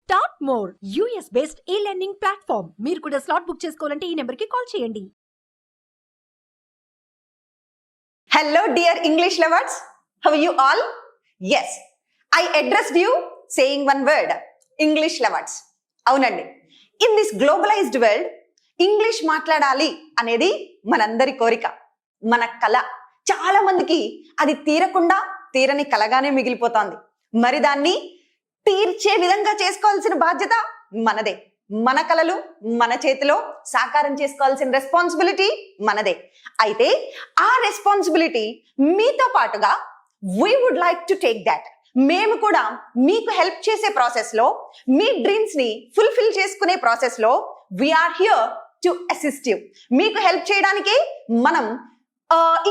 Start more US based ఈ learning platform. మీరు కూడా స్లాట్ బుక్ చేసుకోవాలంటే ఈ నెంబర్కి కాల్ చేయండి. Hello dear English lovers, how are you all? Yes, I addressed you saying one word, English lovers. అవునండి, in this globalized world, English మాట్లాడాలి అనేది మనందరి కోరిక, మన కల. చాలా మందికి అది తీరని కలగానే మిగిలిపోతోంది. మరి దాన్ని తీర్చే విధంగా చేసుకోవాల్సిన బాధ్యత మనదే. మన కలలు మన చేతిలో సాకారం చేసుకోవాల్సిన రెస్పాన్సిబిలిటీ మనదే. అయితే ఆ రెస్పాన్సిబిలిటీ మీతో పాటుగా we would like to take that. మేము కూడా మీకు హెల్ప్ చేసే ప్రాసెస్ లో, మీ డ్రీమ్స్ ని ఫుల్ఫిల్ చేసుకునే ప్రాసెస్ లో we are here to assist you. మీకు హెల్ప్ చేయడానికి మనం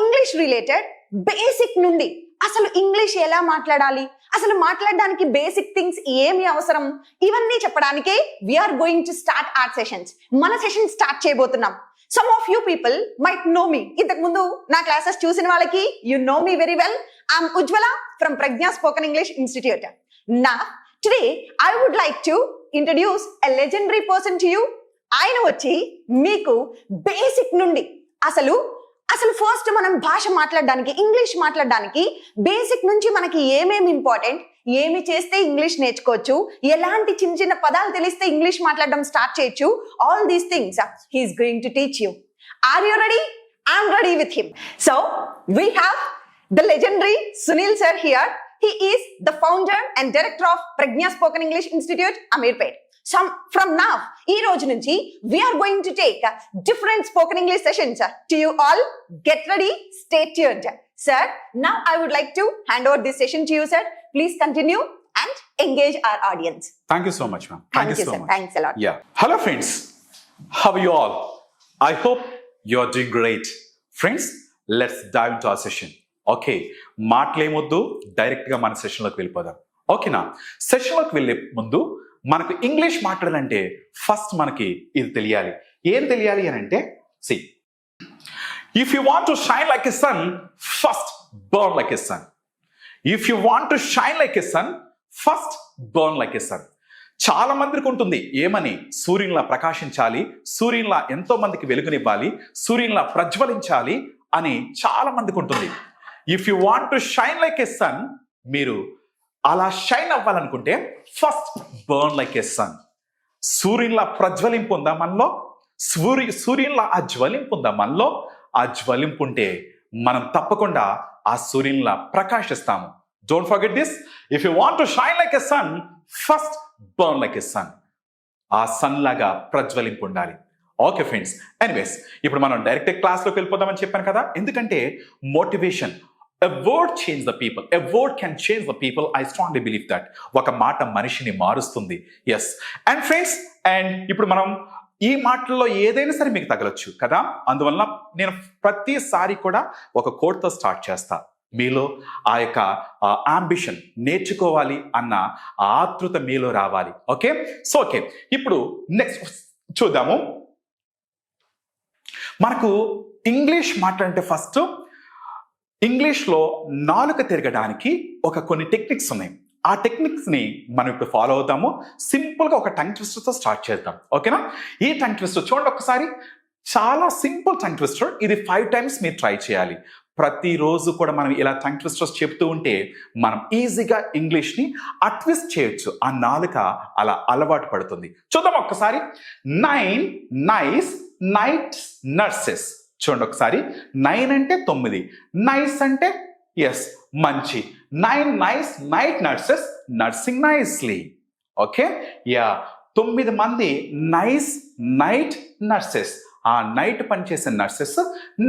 ఇంగ్లీష్ రిలేటెడ్ బేసిక్ నుండి అసలు ఇంగ్లీష్ ఎలా మాట్లాడాలి, అసలు మాట్లాడడానికి బేసిక్ థింగ్స్ ఏమి అవసరం, ఇవన్నీ చెప్పడానికే we are going to start our sessions. మన సెషన్ స్టార్ట్ చేయబోతున్నాం. Some of you people might know me. ఇంతకు ముందు నా క్లాసెస్ చూసిన వాళ్ళకి you know me very well. I'm Ujwala from Pragna spoken English institute. నా today I would like to introduce a legendary person to you. ఆయన వచ్చి మీకు బేసిక్ నుండి అసలు ఫస్ట్ మనం భాష మాట్లాడడానికి, ఇంగ్లీష్ మాట్లాడడానికి బేసిక్ నుంచి మనకి ఏమేమి ఇంపార్టెంట్, ఏమి చేస్తే ఇంగ్లీష్ నేర్చుకోవచ్చు, ఎలాంటి చిన్న చిన్న పదాలు తెలిస్తే ఇంగ్లీష్ మాట్లాడడం స్టార్ట్ చేయొచ్చు, all these things he is going to teach you. Are you ready? I'm ready with him. So we have the legendary Sunil sir here. He is the founder and director of Pragnya Spoken English Institute, Amirpet. From now, ee roju nunchi, we are going to take different spoken English sessions to you all. Get ready, stay tuned. Sir, now I would like to hand over this session to you, sir. Please continue and engage our audience. Thank you so much, ma'am. Thank you so sir. much. Thanks a lot. Yeah. Hello, friends. How are you all? I hope you are doing great. Friends, let's dive into our session. Okay, మాటలేమొద్దు, డైరెక్ట్గా మన సెషన్లోకి వెళ్ళిపోదాం. ఓకేనా? సెషన్లోకి వెళ్ళే ముందు మనకు English మాట్లాడాలంటే first మనకి ఇది తెలియాలి. ఏం తెలియాలి అని అంటే, see, if you want to shine like a sun, first burn like a sun. If you want to shine like a sun, first burn like a sun. చాలా మందికి ఉంటుంది ఏమని, సూర్యునిలా ప్రకాశించాలి, సూర్యునిలా ఎంతో మందికి వెలుగునివ్వాలి, సూర్యునిలా ప్రజ్వలించాలి అని చాలా మందికి ఉంటుంది. If you want to shine like a sun, మీరు అలా షైన్ అవ్వాలనుకుంటే first burn like a sun. సూర్యునిలా ప్రజ్వలింపు ఉందా మనలో? సూర్యునిలా ఆ జ్వలింపు ఉందా మనలో? ఆ జ్వలింపు ఉంటే మనం తప్పకుండా ఆ సూర్యునిలా ప్రకాశిస్తాము. Don't forget this. If you want to shine like a sun, first burn like a sun. ఆ సన్ లాగా ప్రజ్వలింపు ఉండాలి. ఓకే ఫ్రెండ్స్, ఎనీవేస్ ఇప్పుడు మనం డైరెక్ట్ క్లాస్లోకి వెళ్ళిపోదామని చెప్పాను కదా. ఎందుకంటే motivation, a word change the people, a word can change the people. I strongly believe that. ఒక మాట మనిషిని మారుస్తుంది. ఎస్. అండ్ ఫ్రెండ్స్, అండ్ ఇప్పుడు మనం ఈ మాటల్లో ఏదైనా సరే మీకు తగలొచ్చు కదా. అందువల్ల నేను ప్రతిసారి కూడా ఒక కోట్తో స్టార్ట్ చేస్తా. మీలో ఆ యొక్క అంబిషన్, నేర్చుకోవాలి అన్న ఆతృత మీలో రావాలి. ఓకే, సో ఓకే, ఇప్పుడు నెక్స్ట్ చూద్దాము. మనకు ఇంగ్లీష్ మాట్లాడంటే ఫస్ట్ ఇంగ్లీష్లో నాలుక తిరగడానికి కొన్ని టెక్నిక్స్ ఉన్నాయి. ఆ టెక్నిక్స్ని మనం ఇప్పుడు ఫాలో అవుతాము. సింపుల్గా ఒక టంగ్ ట్విస్టర్తో స్టార్ట్ చేద్దాం. ఓకేనా? ఈ టంగ్ ట్విస్టర్ చూడండి ఒకసారి. చాలా సింపుల్ టంగ్ ట్విస్టర్. ఇది 5 times మీరు ట్రై చేయాలి. ప్రతిరోజు కూడా మనం ఇలా టంగ్ ట్విస్టర్స్ చెప్తూ ఉంటే మనం ఈజీగా ఇంగ్లీష్ని ట్విస్ట్ చేయొచ్చు. ఆ నాలుక అలా అలవాటు పడుతుంది. చూద్దాం ఒక్కసారి. 9 nice night nurses. చూడండి ఒకసారి. 9 అంటే 9, నైస్ అంటే ఎస్ మంచి. 9 nice night nurses nursing nicely. Okay, yeah, 9 మంది నైస్ నైట్ నర్సెస్, ఆ నైట్ పనిచేసే నర్సెస్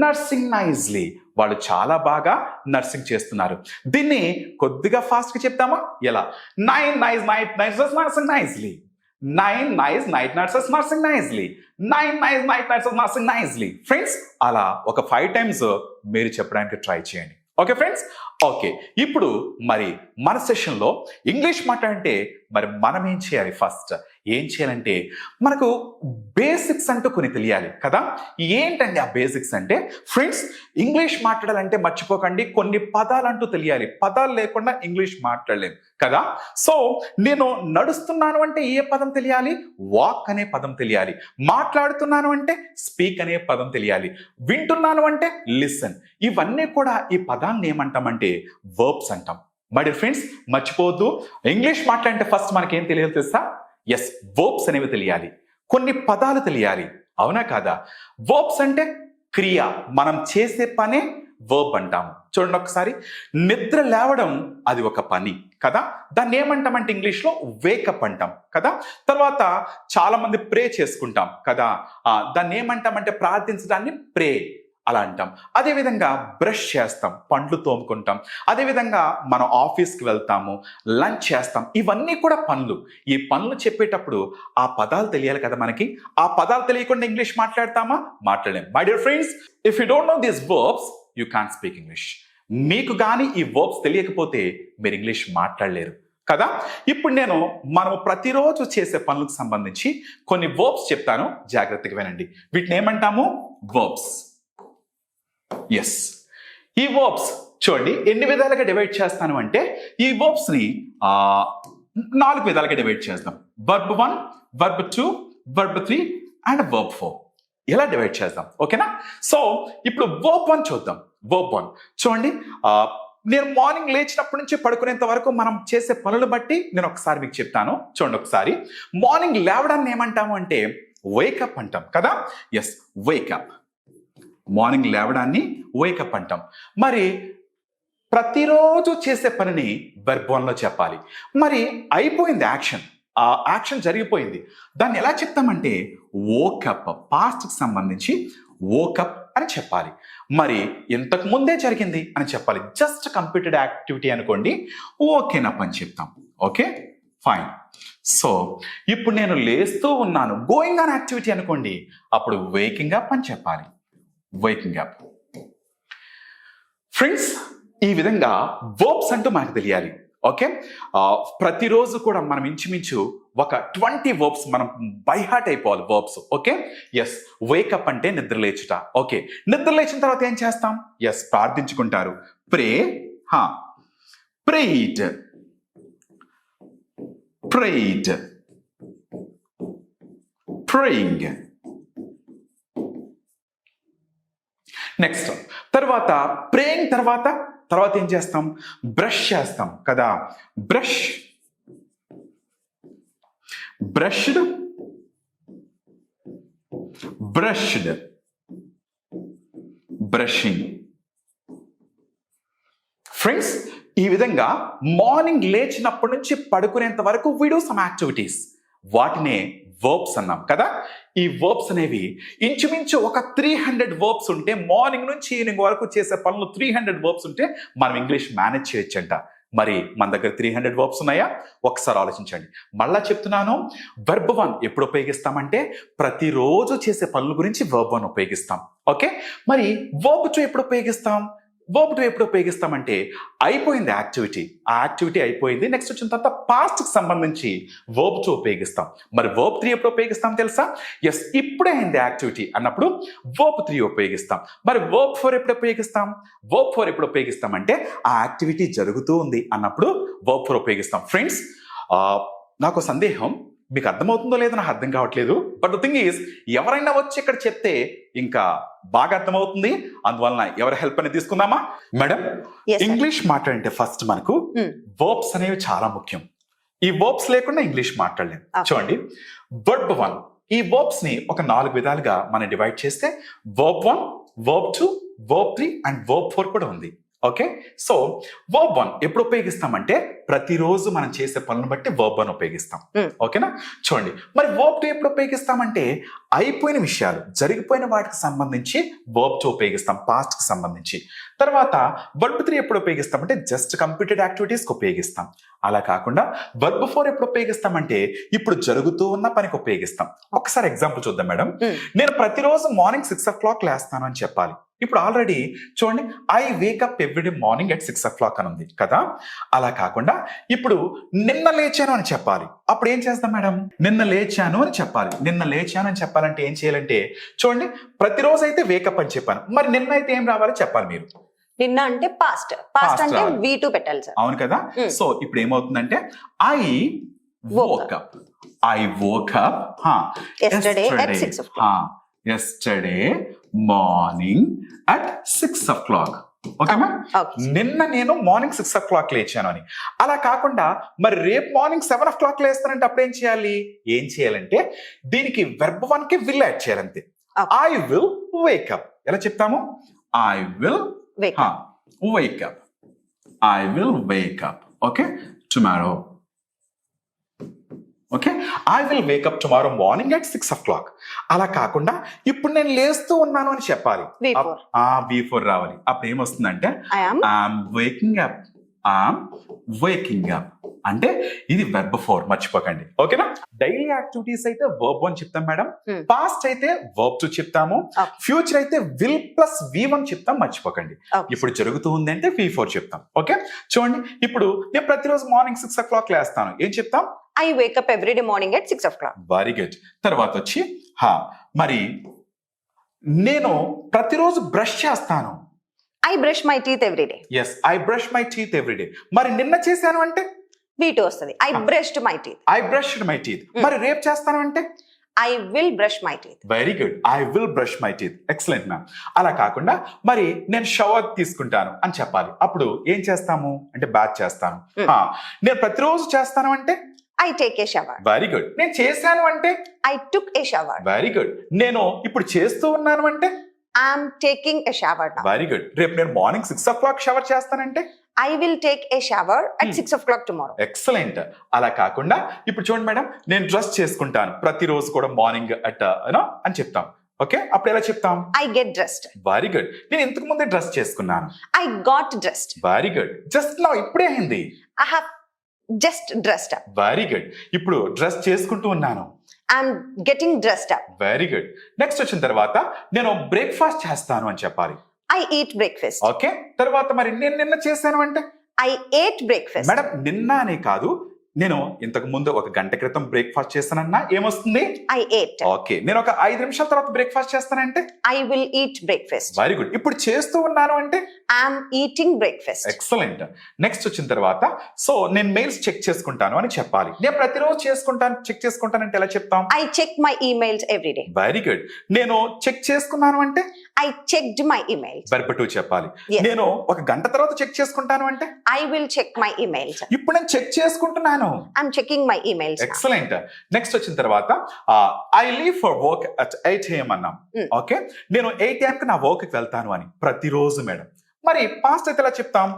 నర్సింగ్ నైస్లీ, వాళ్ళు చాలా బాగా నర్సింగ్ చేస్తున్నారు. దీన్ని కొద్దిగా ఫాస్ట్గా చెప్తామా? ఎలా? 9 nice night nurses nursing nicely. 9 nice night nurses nursing nicely. 9 nice night nurses nursing nicely. Friends, అలా ఒక 5 times మీరు చెప్పడానికి ట్రై చేయండి. ఓకే ఫ్రెండ్స్, ఓకే, ఇప్పుడు మరి మన సెషన్లో ఇంగ్లీష్ మాట్లాడంటే మరి మనం ఏం చేయాలి? ఫస్ట్ ఏం చేయాలంటే మనకు బేసిక్స్ అంటూ కొన్ని తెలియాలి కదా. ఏంటండి ఆ బేసిక్స్ అంటే? ఫ్రెండ్స్, ఇంగ్లీష్ మాట్లాడాలంటే మర్చిపోకండి, కొన్ని పదాలు అంటూ తెలియాలి. పదాలు లేకుండా ఇంగ్లీష్ మాట్లాడలేం కదా. సో నేను నడుస్తున్నాను అంటే ఏ పదం తెలియాలి? వాక్ అనే పదం తెలియాలి. మాట్లాడుతున్నాను అంటే స్పీక్ అనే పదం తెలియాలి. వింటున్నాను అంటే లిసన్. ఇవన్నీ కూడా ఈ పదాన్ని ఏమంటామంటే వర్బ్స్ అంటాం. మై డియర్ ఫ్రెండ్స్, మర్చిపోవద్దు, ఇంగ్లీష్ మాట్లాడంటే ఫస్ట్ మనకేం తెలియాలి తెలుసా? ఎస్, వర్బ్స్ అనేవి తెలియాలి, కొన్ని పదాలు తెలియాలి. అవునా కాదా? వర్బ్స్ అంటే క్రియ, మనం చేసే పనే వర్బ్ అంటాము. చూడండి ఒకసారి, నిద్ర లేవడం అది ఒక పని కదా, దాన్ని ఏమంటామంటే ఇంగ్లీష్లో వేకప్ అంటాం కదా. తర్వాత చాలా మంది ప్రే చేసుకుంటాం కదా, దాన్ని ఏమంటామంటే ప్రార్థించడాన్ని ప్రే అలా అంటాం. అదేవిధంగా బ్రష్ చేస్తాం, పండ్లు తోముకుంటాం. అదేవిధంగా మనం ఆఫీస్కి వెళ్తాము, లంచ్ చేస్తాం. ఇవన్నీ కూడా పనులు. ఈ పనులు చెప్పేటప్పుడు ఆ పదాలు తెలియాలి కదా మనకి. ఆ పదాలు తెలియకుండా ఇంగ్లీష్ మాట్లాడతామా? మాట్లాడలేం. My dear friends, if you don't know these verbs you can't speak English. మీకు కానీ ఈ వర్బ్స్ తెలియకపోతే మీరు ఇంగ్లీష్ మాట్లాడలేరు కదా. ఇప్పుడు నేను మనము ప్రతిరోజు చేసే పనులకు సంబంధించి కొన్ని వర్బ్స్ చెప్తాను, జాగ్రత్తగా వినండి. వీటిని ఏమంటాము? వర్బ్స్. ఎస్, ఈ వర్బ్స్ చూడండి ఎన్ని విధాలుగా డివైడ్ చేస్తాను అంటే, ఈ వర్బ్స్ ని 4 విధాలుగా డివైడ్ చేస్తాం. Verb 1, verb 2, verb 3 and verb 4 ఇలా డివైడ్ చేద్దాం. ఓకేనా? సో ఇప్పుడు వర్బ్ 1 చూద్దాం. వర్బ్ 1 చూడండి, నేను మార్నింగ్ లేచినప్పటి నుంచి పడుకునేంత వరకు మనం చేసే పనులు బట్టి నేను ఒకసారి మీకు చెప్తాను. చూడండి ఒకసారి, మార్నింగ్ లేవడాన్ని ఏమంటాము అంటే వేకప్ అంటాం కదా. Yes, wake up. మార్నింగ్ లేవడాన్ని వేకప్ అంటాం. మరి ప్రతిరోజు చేసే పనిని వర్బ్ 1లో చెప్పాలి. మరి అయిపోయింది యాక్షన్, ఆ యాక్షన్ జరిగిపోయింది, దాన్ని ఎలా చెప్తామంటే వోకప్, పాస్ట్కి సంబంధించి వోకప్ అని చెప్పాలి. మరి ఇంతకు ముందే జరిగింది అని చెప్పాలి. జస్ట్ కంప్లీటెడ్ యాక్టివిటీ అనుకోండి, ఓకేనప్ అని చెప్తాం. Okay, fine. సో ఇప్పుడు నేను లేస్తూ ఉన్నాను, గోయింగ్ ఆన్ యాక్టివిటీ అనుకోండి, అప్పుడు వేకింగ్ అప్ అని చెప్పాలి. Waking up. ఫ్రెండ్స్, ఈ విధంగా వర్బ్స్ అంటూ మనకు తెలియాలి. ఓకే, ప్రతిరోజు కూడా మనం ఇంచుమించు ఒక 20 వర్బ్స్ మనం బై హార్ట్ అయిపోవాలి వర్బ్స్. ఓకే, ఎస్, వేకప్ అంటే నిద్ర లేచుట. ఓకే, నిద్ర లేచిన తర్వాత ఏం చేస్తాం? ఎస్, ప్రార్థించుకుంటారు. ప్రే, ప్రేయిడ్, ప్రేయిడ్, ప్రేయింగ్. నెక్స్ట్ తర్వాత ప్రేయింగ్ తర్వాత ఏం చేస్తాం? బ్రష్ చేస్తాం కదా. Brush, brushed, brushed, brushing. Friends, ఈ విధంగా మార్నింగ్ లేచినప్పటి నుంచి పడుకునేంత వరకు వి డు సమ్ యాక్టివిటీస్, వాటినే వర్బ్స్ అన్నాం కదా. ఈ వర్బ్స్ అనేవి ఇంచుమించు ఒక 300 వర్బ్స్ ఉంటే, మార్నింగ్ నుంచి ఈవినింగ్ వరకు చేసే పనులు 300 వర్బ్స్ ఉంటే మనం ఇంగ్లీష్ మేనేజ్ చేయొచ్చంట. మరి మన దగ్గర 300 వర్బ్స్ ఉన్నాయా? ఒకసారి ఆలోచించండి. మళ్ళా చెప్తున్నాను, వర్బ్ 1 ఎప్పుడు ఉపయోగిస్తామంటే ప్రతిరోజు చేసే పనుల గురించి వర్బ్ 1 ఉపయోగిస్తాం. ఓకే, మరి వర్బ్ 2 ఎప్పుడు ఉపయోగిస్తాం? వర్బ్ 2 ఎప్పుడు ఉపయోగిస్తామంటే అయిపోయింది యాక్టివిటీ, ఆ యాక్టివిటీ అయిపోయింది, నెక్స్ట్ వచ్చిన తర్వాత పాస్ట్కి సంబంధించి వర్బ్ 2 ఉపయోగిస్తాం. మరి వర్బ్ 3 ఎప్పుడు ఉపయోగిస్తాం తెలుసా? ఎస్, ఇప్పుడే అయింది యాక్టివిటీ అన్నప్పుడు వర్బ్ 3 ఉపయోగిస్తాం. మరి వర్బ్ 4 ఎప్పుడు ఉపయోగిస్తాం? వర్బ్ 4 ఎప్పుడు ఉపయోగిస్తామంటే ఆ యాక్టివిటీ జరుగుతూ ఉంది అన్నప్పుడు వర్బ్ 4 ఉపయోగిస్తాం. ఫ్రెండ్స్, నాకు సందేహం, మీకు అర్థమవుతుందో లేదో నాకు అర్థం కావట్లేదు. బట్ ద థింగ్ ఈజ్, ఎవరైనా వచ్చి ఇక్కడ చెప్తే ఇంకా బాగా అర్థమవుతుంది. అందువలన ఎవరి హెల్ప్ అనేది తీసుకుందామా? మేడం, ఇంగ్లీష్ మాట్లాడంటే ఫస్ట్ మనకు వర్బ్స్ అనేవి చాలా ముఖ్యం. ఈ వర్బ్స్ లేకుండా ఇంగ్లీష్ మాట్లాడలేం. చూడండి, వర్బ్ 1, ఈ వర్బ్స్ ని ఒక 4 విధాలుగా మనం డివైడ్ చేస్తే verb 1, verb 2, verb 3 and verb 4 కూడా ఉంది. ఓకే, సో వర్బ్ 1 ఎప్పుడు ఉపయోగిస్తామంటే ప్రతిరోజు మనం చేసే పనులను బట్టి వర్బ్ 1 ఉపయోగిస్తాం. ఓకేనా? చూడండి, మరి వర్బ్ 2 ఎప్పుడు ఉపయోగిస్తామంటే అయిపోయిన విషయాలు, జరిగిపోయిన వాటికి సంబంధించి వర్బ్ 2 ఉపయోగిస్తాం, పాస్ట్ కి సంబంధించి. తర్వాత వర్బ్ 3 ఎప్పుడు ఉపయోగిస్తామంటే జస్ట్ కంప్లీటెడ్ యాక్టివిటీస్కి ఉపయోగిస్తాం. అలా కాకుండా వర్బ్ 4 ఎప్పుడు ఉపయోగిస్తామంటే ఇప్పుడు జరుగుతూ ఉన్న పనికి ఉపయోగిస్తాం. ఒకసారి ఎగ్జాంపుల్ చూద్దాం మేడం. నేను ప్రతిరోజు మార్నింగ్ 6 o'clock లేస్తాను అని చెప్పాలి. ఇప్పుడు ఆల్రెడీ చూడండి, I wake up everyday morning at 6 o'clock అని ఉంది కదా. అలా కాకుండా ఇప్పుడు నిన్న లేచాను అని చెప్పాలి. అప్పుడు ఏం చేస్తాం మేడం? నిన్న లేచాను అని చెప్పాలి. నిన్న లేచాను అని చెప్పాలంటే ఏం చేయాలంటే చూడండి, ప్రతిరోజు అయితే వేకప్ అని చెప్పాను, మరి నిన్న అయితే ఏం రావాలో చెప్పాలి మీరు. నిన్న అంటే పాస్ట్ అంటే రావాలి. V2 పెట్టాలి సార్. అవును కదా. సో ఇప్పుడు ఏమవుతుందంటే I woke up. I woke up Yesterday at 6 o'clock. Yesterday morning at 6 o'clock. Okay ma'am. Okay. నిన్న నేను మార్నింగ్ 6 o'clock లేచాను అని. అలా కాకుండా మరి రేపు మార్నింగ్ 7 o'clock లేస్తానంటే అప్పుడు ఏం చేయాలి? ఏం చేయాలంటే దీనికి వెర్బ్ 1 కి విల్ యాడ్ చేయాలంతే. Okay. I will wake up. ఎలా చెప్తాము? I will Wake up. wake up. I will wake up. Okay, tomorrow. Okay, I will wake up tomorrow morning at 6 o'clock. అలా కాకుండా ఇప్పుడు నేను లేస్తూ ఉన్నాను అని చెప్పాలి. V4. V4 రావాలి. అప్పుడు ఏమొస్తుందంటే I am I'm waking up. I'm waking up అంటే ఇది వెర్బ్ 4, మర్చిపోకండి. ఓకేనా? డైలీ యాక్టివిటీస్ అయితే verb 1 చెప్తాం మేడం, పాస్ట్ అయితే verb 2 చెప్తాము, Okay. ఫ్యూచర్ అయితే విల్ ప్లస్ V1 చెప్తాం, మర్చిపోకండి. Okay. ఇప్పుడు జరుగుతూ ఉంది అంటే V4 చెప్తాం. ఓకే, చూడండి, ఇప్పుడు నేను ప్రతిరోజు మార్నింగ్ 6 o'clock లేస్తాను, ఏం చెప్తాం? I wake up every day morning at 6 o'clock. Very good. తర్వాత వచ్చి మరి నేను ప్రతిరోజు బ్రష్ చేస్తాను. I brush my teeth every day. Yes, I brush my teeth every day. మరి నిన్న చేశాను అంటే V2 వస్తుంది. I brushed my teeth. I brushed my teeth. మరి రేపు చేస్తాను అంటే I will brush my teeth. Very good, I will brush my teeth. Excellent ma'am. అలా కాకుండా మరి నేను షవర్ తీసుకుంటాను అని చెప్పాలి. అప్పుడు ఏం చేస్తాము అంటే బాత్ చేస్తాను. నేను ప్రతిరోజు చేస్తాను అంటే I take a shower. Very good. నేను చేశాను అంటే I took a shower. Very good. నేను ఇప్పుడు చేస్తూ ఉన్నాను అంటే I am taking a shower now. Very good. రేపు నేను మార్నింగ్ 6 o'clock షవర్ చేస్తానంటే I will take a shower at 6 o'clock tomorrow. Excellent. అలా కాకుండా ఇప్పుడు చూడండి మేడం, నేను డ్రెస్ చేసుకుంటాను ప్రతిరోజు కూడా మార్నింగ్ అని చెప్తాం. ఓకే, అప్పుడు ఎలా చెప్తాం? I get dressed. Very good. నేను ఇంతకు ముందే డ్రెస్ చేసుకున్నాను. I got dressed. Very good. Just నా ఇప్పుడే అయింది. I have just dressed up. Very good. ఇప్పుడు డ్రెస్ చేసుకుంటూ ఉన్నాను. I'm getting dressed up. Very good. Next వచ్చిన తర్వాత నేను బ్రేక్ఫాస్ట్ చేస్తాను అని చెప్పాలి. I eat breakfast. ఓకే, తర్వాత మరి నేను నిన్న చేశాను అంటే I ate breakfast. మేడం నిన్న అనే కాదు, నేను ఇంతకు ముందు 1 గంట క్రితం బ్రేక్ఫాస్ట్ చేస్తానన్నా ఏమొస్తుంది? I ate. ఓకే, నేను ఒక 5 నిమిషాల తర్వాత బ్రేక్ఫాస్ట్ చేస్తానంటే I will eat breakfast. Very good. ఇప్పుడు చేస్తూ ఉన్నాను అంటే I am eating breakfast. Excellent. Next వచ్చిన తర్వాత సో నేను మెయిల్స్ చెక్ చేసుకుంటాను అని చెప్పాలి. నేను ప్రతిరోజు చెక్ చేసుకుంటానంటే ఎలా చెప్తాం? I check my emails every day. Very good. నేను చెక్ చేసుకున్నాను అంటే I checked my emails. Verb 2 చెప్పాలి. Yes. నేను 1 గంట తర్వాత చెక్ చేసుకుంటాను అంటే I will check my emails. ఇప్పుడు నేను చెక్ చేసుకుంటున్నాను. I'm checking my emails now. Excellent. Next వచ్చిన తర్వాత I leave for work at 8 AM అన్నాం. ఓకే, నేను 8 AM కి నా వర్క్ కి వెళ్తాను అని ప్రతిరోజు మేడం. మరి పాస్ట్ అయితే ఎలా చెప్తాం?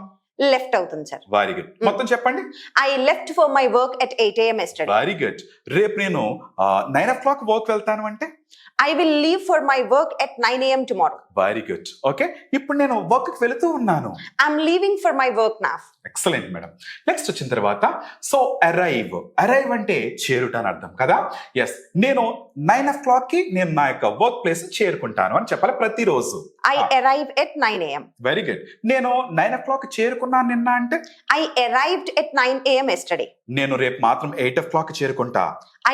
Left అవుతుంది సార్. Very good. మొత్తం చెప్పండి. I left for my work at 8 AM yesterday. Very good. రేపు నేను 9 o'clock వర్క్ వెళ్తాను అంటే I will leave for my work at 9 AM tomorrow. Very good. Okay, ఇప్పుడు నేను వర్క్ కి వెళుతూ ఉన్నాను. I'm leaving for my work now. Excellent madam. Next వచ్చిన తర్వాత సో అరైవ్. అరైవ్ అంటే చేరుట అని అర్థం కదా. ఎస్, నేను 9 o'clock కి నేను నా యొక్క వర్క్ ప్లేస్ చేరుకుంటాను అని చెప్పాలి ప్రతిరోజు. I arrive at 9 AM. Very good. నేను 9 o'clock చేరుకున్నాను నిన్న అంటే I arrived at 9 AM yesterday. నేను రేపు మాత్రం 8 o'clock చేరుకుంటా.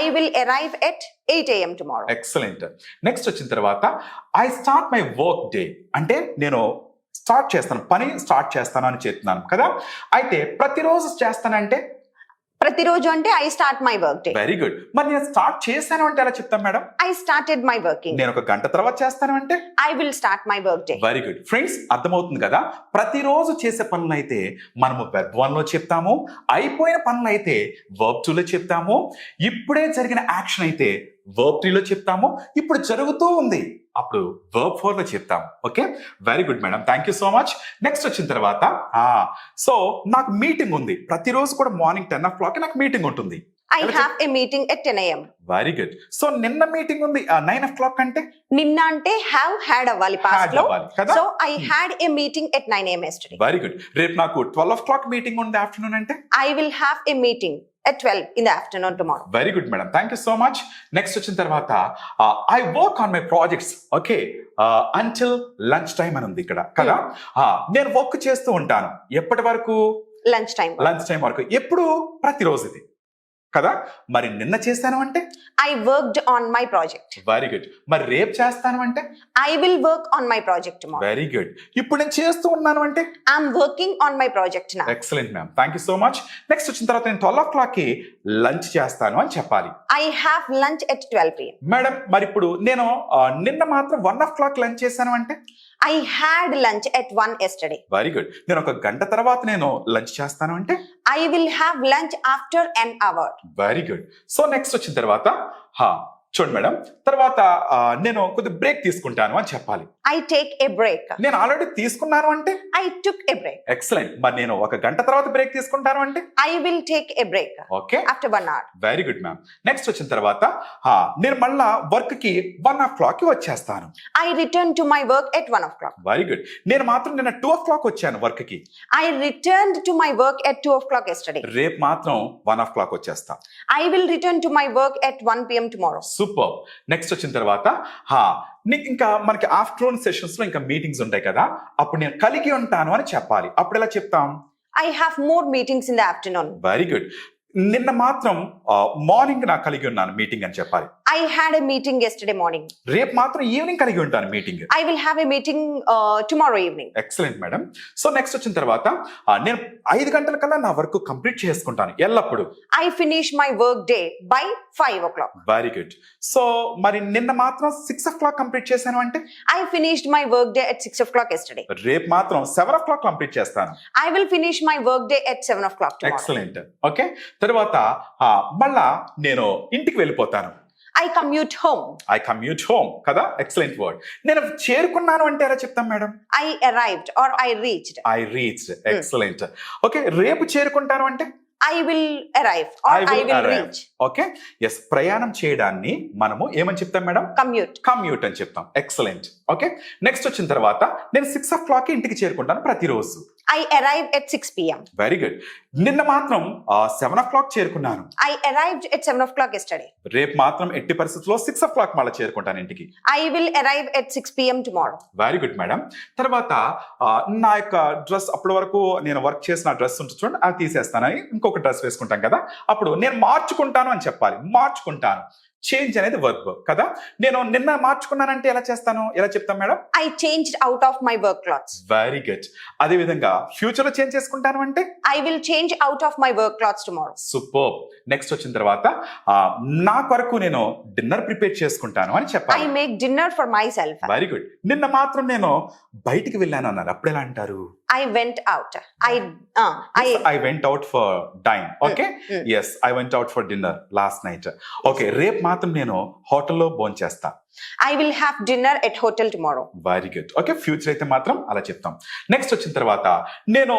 I will arrive at 8 AM tomorrow. Excellent. Next వచ్చిన తర్వాత I start my work day అంటే నేను పని స్టార్ట్ చేస్తాను అని చెప్తున్నాను కదా. అయితే ప్రతిరోజు చేస్తానంటే ప్రతిరోజు అంటే I start my work day. Very good. మరి నేను స్టార్ట్ చేశాను అంటే ఎలా చెప్తాం madam? I started my working. నేను 1 గంట తర్వాత చేస్తాను అంటే I will start my work day. Very good. Friends, అర్థమవుతుంది కదా. ప్రతిరోజు చేసే పనులు అయితే మనము వెర్బ్ 1 లో చెప్తాము, అయిపోయిన పనులు అయితే వర్బ్ 2 లో చెప్తాము, ఇప్పుడే జరిగిన యాక్షన్ అయితే వర్బ్ 3 లో చెప్తాము, ఇప్పుడు జరుగుతూ ఉంది అప్పుడు వర్బ్ 4 లో చెప్తాం. Okay, very good madam, thank you so much. Next వచ్చిన తర్వాత సో నాకు మీటింగ్ ఉంది ప్రతిరోజు కూడా మార్నింగ్ 10 o'clock నాకు మీటింగ్ ఉంటుంది. I have a meeting at 10 AM. Very good. So నిన్న మీటింగ్ ఉంది 9 o'clock అంటే నిన్న అంటే had అవ్వాలి past లో. అవ్వాలి కదా. So I had a meeting at 9 AM yesterday. Very good. రేపు నాకు 12 o'clock మీటింగ్ ఉంది ఆఫ్టర్నూన్ అంటే I will have a meeting at 12 in the afternoon tomorrow. Very good madam, thank you so much. Next వచ్చిన తర్వాత I work on my projects okay until lunch time అని ఉంది ఇక్కడ కదా. నేను వర్క్ చేస్తూ ఉంటాను ఎప్పటి వరకు? Lunch time. లంచ్ టైం వరకు. ఎప్పుడు? ప్రతిరోజు ఇది కదా. మరి నిన్న చేస్తాను అంటే? I worked on my project. Very good. మరి రేపు చేస్తాను అంటే? I will work on my project tomorrow. Very good. ఇప్పుడు నేను చేస్తూ ఉన్నాను అంటే? I'm working on my project now. Excellent ma'am, thank you so much. Next వచ్చిన తర్వాత నేను 12 o'clock లంచ్ చేస్తాను అని చెప్పాలి. I have lunch at 12 p.m. Madam మరి ఇప్పుడు నేను నిన్న మాత్రం 1 o'clock లంచ్ చేశాను అంటే? I had lunch at 1 yesterday. Very good. నేను ఒక గంట తర్వాత నేను లంచ్ చేస్తాను అంటే? I will have lunch after an hour. Very good. So next వచ్చిన తర్వాత చూడండి మేడం, తర్వాత నేను కొద్ది బ్రేక్ తీసుకుంటాను అని చెప్పాలి. I take a break. నేను ఆల్రెడీ తీసుకున్నాను అంటే? I took a break. Excellent. మరి నేను ఒక గంట తర్వాత బ్రేక్ తీసుకుంటాను అంటే? I will take a break okay, after 1 hour. Very good ma'am. Next వచ్చిన తర్వాత నేను మళ్ళా వర్క్ కి 1 o'clock వచ్చేస్తాను. I return to my work at 1 o'clock. Very good. నేను మాత్రం నిన్న 2 o'clock వచ్చాను వర్క్ కి. I returned to my work at 2 o'clock yesterday. రేపు మాత్రం 1 o'clock వచ్చేస్తా. I will return to my work at 1 p.m. tomorrow. Super. Next వచ్చిన తర్వాత ఇంకా మనకి ఆఫ్టర్నూన్ సెషన్స్ లో ఇంకా మీటింగ్స్ ఉంటాయి కదా, అప్పుడు నేను కలిగి ఉంటాను అని చెప్పాలి. అప్పుడు ఎలా చెప్తాం? I have more meetings in the afternoon. Very good. నిన్న మాత్రం మార్నింగ్ నాకు కలిగి ఉన్నాను మీటింగ్ అని చెప్పాలి. I had a meeting yesterday morning. రేపు మాత్రం ఈవినింగ్ కలిగి ఉంటాను meeting. I will have a meeting tomorrow evening. Excellent madam. So next వచ్చిన తర్వాత నేను 5 గంటల కల్లా నా వర్క్ కంప్లీట్ చేసుకుంటాను ఎల్లప్పుడు. I finish my work day by 5 o'clock. Very good. So మరి నిన్న మాత్రం 6 o'clock కంప్లీట్ చేశాను అంటే? I finished my work day at 6 o'clock yesterday. రేపు మాత్రం 7 o'clock కంప్లీట్ చేస్తాను. I will finish my work day at 7 o'clock tomorrow. Excellent. Okay, తర్వాత మళ్ళా నేను ఇంటికి వెళ్ళిపోతాను. I commute home. I commute home కదా. Excellent word. నేను చేరుకున్నాను అంటే ఎలా చెప్తాం madam? I arrived or I reached. I reach. Excellent. Okay, రేపు చేరుకుంటాను అంటే? I will arrive or I will reach. Okay, yes. ప్రయాణం చేయడాన్ని మనము ఏమని చెప్తాం మేడం? Commute. కమ్యూట్ అని చెప్తాం. ఎక్సలెంట్. ఓకే, నెక్స్ట్ వచ్చిన తర్వాత నేను 6 o'clock ఇంటికి చేరుకుంటాను ప్రతిరోజు. I arrive at 6 p.m. Very good. నిన్న మాత్రం 7 o'clock చేరుకున్నాను. I arrived at 7 o'clock yesterday. రేపు మాత్రం ఎట్టి పరిస్థితుల్లో 6 o'clock మళ్ళీ చేరుకుంటాను ఇంటికి. I will arrive at 6 p.m. tomorrow. Very good madam. తర్వాత నా యొక్క డ్రెస్ అప్పటి వరకు నేను వర్క్ చేసిన డ్రెస్ ఉంటుంది చూడండి, అది తీసేస్తానని ఇంకొక డ్రెస్ వేసుకుంటాం కదా, అప్పుడు నేను మార్చుకుంటాను అని చెప్పాలి. మార్చుకుంటాను. చేంజ్ అనేది వర్బ్ కదా. నేను నిన్న మార్చుకున్నానంటే ఎలా చేస్తాను, ఎలా చెప్తాం madam? I changed out of my work clothes. Very good. అదే విధంగా ఫ్యూచర్ లో చేంజ్ చేసుకుంటాను అంటే? I will change out of my work clothes tomorrow. Super. Next వచ్చిన తర్వాత నా కొరకు నేను డిన్నర్ ప్రిపేర్ చేసుకుంటాను అని చెప్పాలి. I make dinner for myself. Very good. నిన్న మాత్రం నేను బయటికి వెళ్ళాను అన్నారు, అప్పుడు ఎలా అంటారు? I went out. I went out for dine. Okay. Yes, I went out for dinner last night. Okay, రేపు మాత్రం నేను హోటల్లో భోంచేస్తా. I will have dinner at hotel tomorrow. Very good. Okay, future అయితే మాత్రం అలా చెప్తాం. నెక్స్ట్ వచ్చిన తర్వాత నేను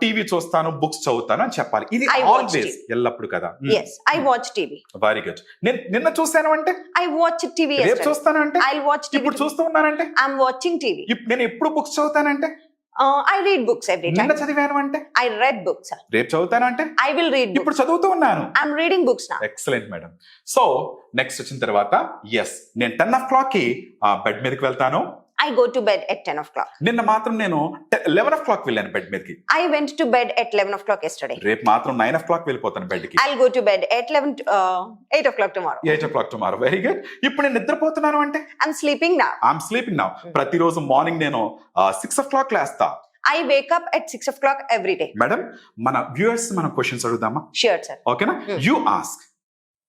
టీవీ చూస్తాను, బుక్స్ చదువుతాను అని చెప్పాలి. ఇది I watch ఆల్వేస్ ఎల్లప్పుడు కదా. Yes, I watch TV. Very good. నేను నిన్న చూసాను అంటే? I watch TV రేపు yesterday. చూస్తాను అంటే? I'll watch TV. ఇప్పుడు చూస్తూ ఉన్నానంటే? I'm watching TV. నేను ఎప్పుడు books చదువుతానంటే? I read books every నిన్న time. చదివాను అంటే? I read books. రేపు చదువుతాను అంటే? I will read ఇప్పుడు books. చదువుతూ ఉన్నాను. I'm reading books now. Excellent madam. So next వచ్చిన తర్వాత ఎస్, నేను 10 o'clock బెడ్ మీదకి వెళ్తాను. I go to bed at 10 o'clock. నిన్న మాత్రం నేను 11 o'clock వెళ్ళాను బెడ్ మీదకి. I went to bed at 11 o'clock yesterday. రేపు మాత్రం 9 o'clock వెళ్ళిపోతాను బెడ్ కి. I'll go to bed at 8 o'clock tomorrow. 8 o'clock tomorrow. Very good. ఇప్పుడు నేను నిద్రపోతున్నాను అంటే? I'm sleeping now. I'm sleeping now. ప్రతిరోజు మార్నింగ్ నేను 6 o'clock లేస్తా. I wake up at 6 o'clock every day. Madam, మన వ్యూయర్స్ మనం క్వశ్చన్స్ అడుగుదామా? Sure, sir. ఓకేనా? You ask.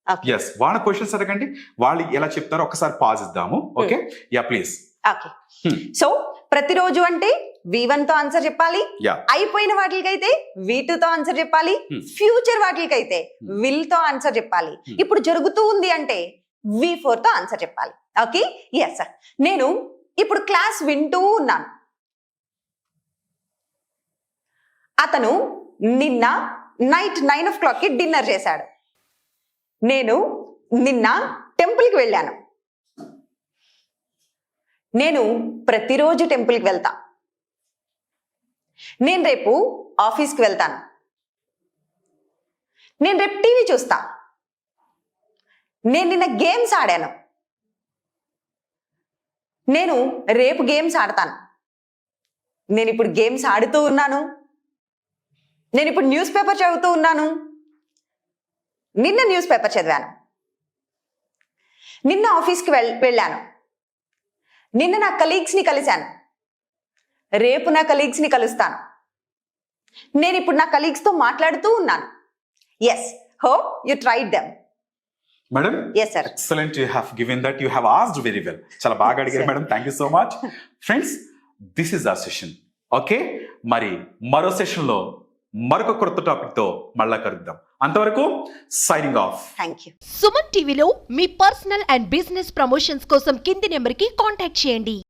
Okay. ఎస్, వాళ్ళ క్వశ్చన్స్ అడగండి. వాళ్ళు ఎలా చెప్తారో ఒకసారి పాజ్ ఇద్దాము. Okay, yeah please. Okay. So ప్రతిరోజు అంటే V1 తో ఆన్సర్ చెప్పాలి. యా. అయిపోయిన వాటికైతే V2 తో ఆన్సర్ చెప్పాలి. ఫ్యూచర్ వాటికైతే విల్ తో ఆన్సర్ చెప్పాలి. ఇప్పుడు జరుగుతూ ఉంది అంటే V4 తో ఆన్సర్ చెప్పాలి. Okay, yes sir. నేను ఇప్పుడు క్లాస్ వింటూ ఉన్నాను. అతను నిన్న నైట్ 9 o'clock కి డిన్నర్ చేశాడు. నేను నిన్న టెంపుల్కి వెళ్ళాను. నేను ప్రతిరోజు టెంపుల్కి వెళ్తా. నేను రేపు ఆఫీస్కి వెళ్తాను. నేను రేపు టీవీ చూస్తా. నేను నిన్న గేమ్స్ ఆడాను. నేను రేపు గేమ్స్ ఆడతాను. నేను ఇప్పుడు గేమ్స్ ఆడుతూ ఉన్నాను. నేను ఇప్పుడు న్యూస్ పేపర్ చదువుతూ ఉన్నాను. నిన్న న్యూస్ పేపర్ చదివాను. నిన్న ఆఫీస్కి వెళ్ళాను. నిన్న నా కలీగ్స్ని కలిశాను. రేపు నా కలీగ్స్ని కలుస్తాను. నేను ఇప్పుడు నా కలీగ్స్తో మాట్లాడుతూ ఉన్నాను. Yes, hope you tried them. Madam, Yes, sir. Excellent, you have given that, you have asked very well. చాలా బాగా అడిగారు madam, thank you so much. Friends, this is our session. Okay, మరి మరో సెషన్లో మరొక కొత్త టాపిక్తో మళ్ళా కలుద్దాం. అంతవరకు signing off. Thank you. Suman టీవీలో మీ పర్సనల్ అండ్ బిజినెస్ ప్రమోషన్స్ కోసం కింది నెంబర్కి కాంటాక్ట్ చేయండి.